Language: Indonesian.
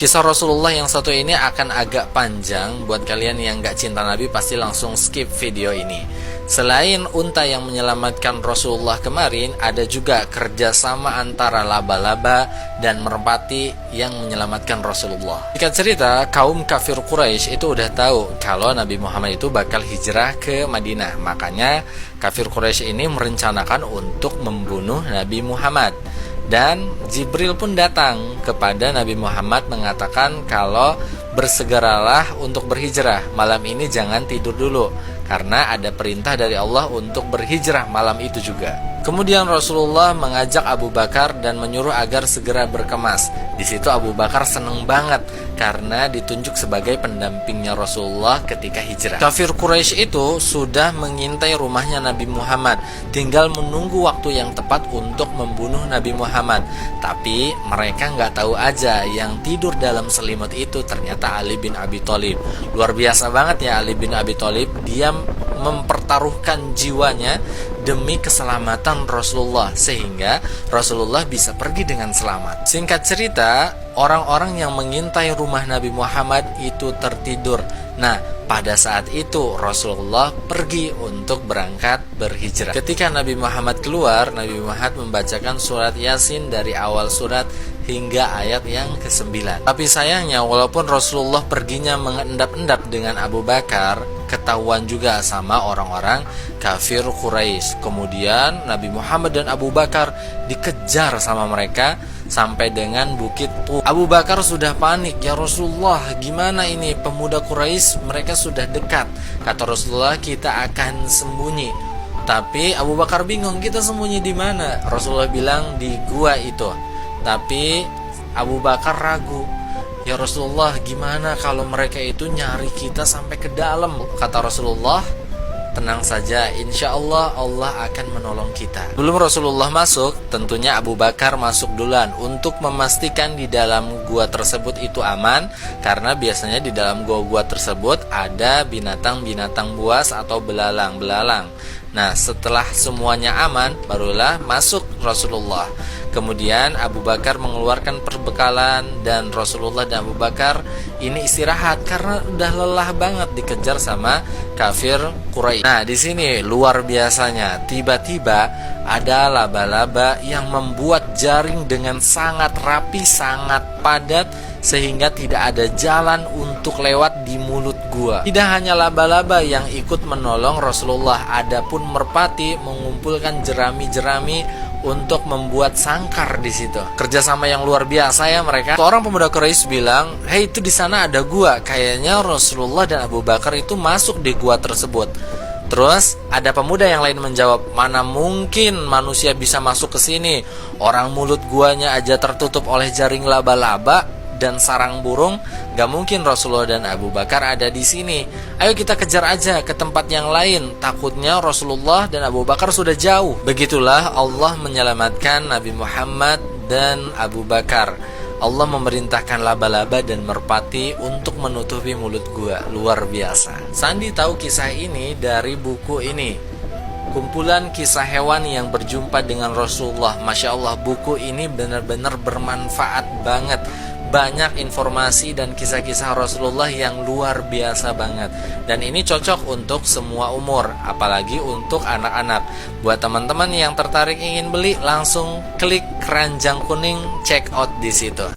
Kisah Rasulullah yang satu ini akan agak panjang. Buat kalian yang gak cinta Nabi pasti langsung skip video ini. Selain unta yang menyelamatkan Rasulullah kemarin, ada juga kerjasama antara laba-laba dan merpati yang menyelamatkan Rasulullah. Jika cerita, kaum kafir Quraisy itu udah tahu kalau Nabi Muhammad itu bakal hijrah ke Madinah. Makanya kafir Quraisy ini merencanakan untuk membunuh Nabi Muhammad. Dan Jibril pun datang kepada Nabi Muhammad mengatakan kalau bersegeralah untuk berhijrah. Malam ini jangan tidur dulu, karena ada perintah dari Allah untuk berhijrah malam itu juga. Kemudian Rasulullah mengajak Abu Bakar dan menyuruh agar segera berkemas. Di situ Abu Bakar seneng banget karena ditunjuk sebagai pendampingnya Rasulullah ketika hijrah. Kafir Quraisy itu sudah mengintai rumahnya Nabi Muhammad, tinggal menunggu waktu yang tepat untuk membunuh Nabi Muhammad. Tapi mereka nggak tahu aja yang tidur dalam selimut itu ternyata Ali bin Abi Thalib. Luar biasa banget ya Ali bin Abi Thalib, dia mempertaruhkan jiwanya demi keselamatan Rasulullah sehingga Rasulullah bisa pergi dengan selamat. Singkat cerita, orang-orang yang mengintai rumah Nabi Muhammad itu tertidur. Nah, pada saat itu Rasulullah pergi untuk berangkat berhijrah. Ketika Nabi Muhammad keluar, Nabi Muhammad membacakan surat Yasin dari awal surat hingga ayat yang ke-9. Tapi sayangnya walaupun Rasulullah perginya mengendap-endap dengan Abu Bakar, ketahuan juga sama orang-orang kafir Quraisy. Kemudian Nabi Muhammad dan Abu Bakar dikejar sama mereka sampai dengan Bukit Tur. Abu Bakar sudah panik, ya Rasulullah, gimana ini, pemuda Quraisy mereka sudah dekat. Kata Rasulullah, kita akan sembunyi. Tapi Abu Bakar bingung, kita sembunyi di mana? Rasulullah bilang di gua itu. Tapi Abu Bakar ragu, ya Rasulullah, gimana kalau mereka itu nyari kita sampai ke dalam? Kata Rasulullah, tenang saja, insya Allah Allah akan menolong kita. Belum Rasulullah masuk, tentunya Abu Bakar masuk duluan untuk memastikan di dalam gua tersebut itu aman. Karena biasanya di dalam gua-gua tersebut ada binatang-binatang buas atau belalang-belalang. Nah, setelah semuanya aman, barulah masuk Rasulullah. Kemudian Abu Bakar mengeluarkan perbekalan dan Rasulullah dan Abu Bakar ini istirahat karena udah lelah banget dikejar sama kafir Quraisy. Nah, di sini luar biasanya, tiba-tiba ada laba-laba yang membuat jaring dengan sangat rapi, sangat padat sehingga tidak ada jalan untuk lewat di mulut gua. Tidak hanya laba-laba yang ikut menolong Rasulullah, adapun merpati mengumpulkan jerami-jerami untuk membuat sangkar di situ. Kerjasama yang luar biasa ya mereka. Seorang pemuda Quraisy bilang, "Hei, itu di sana ada gua." Kayaknya Rasulullah dan Abu Bakar itu masuk di gua tersebut. Terus ada pemuda yang lain menjawab, "Mana mungkin manusia bisa masuk ke sini? Orang mulut guanya aja tertutup oleh jaring laba-laba dan sarang burung, gak mungkin Rasulullah dan Abu Bakar ada di sini. Ayo kita kejar aja ke tempat yang lain. Takutnya Rasulullah dan Abu Bakar sudah jauh." Begitulah Allah menyelamatkan Nabi Muhammad dan Abu Bakar. Allah memerintahkan laba-laba dan merpati untuk menutupi mulut gua. Luar biasa. Sandi tahu kisah ini dari buku ini, kumpulan kisah hewan yang berjumpa dengan Rasulullah. Masya Allah, buku ini benar-benar bermanfaat banget. Banyak informasi dan kisah-kisah Rasulullah yang luar biasa banget. Dan ini cocok untuk semua umur, apalagi untuk anak-anak. Buat teman-teman yang tertarik ingin beli, langsung klik keranjang kuning, check out di situ.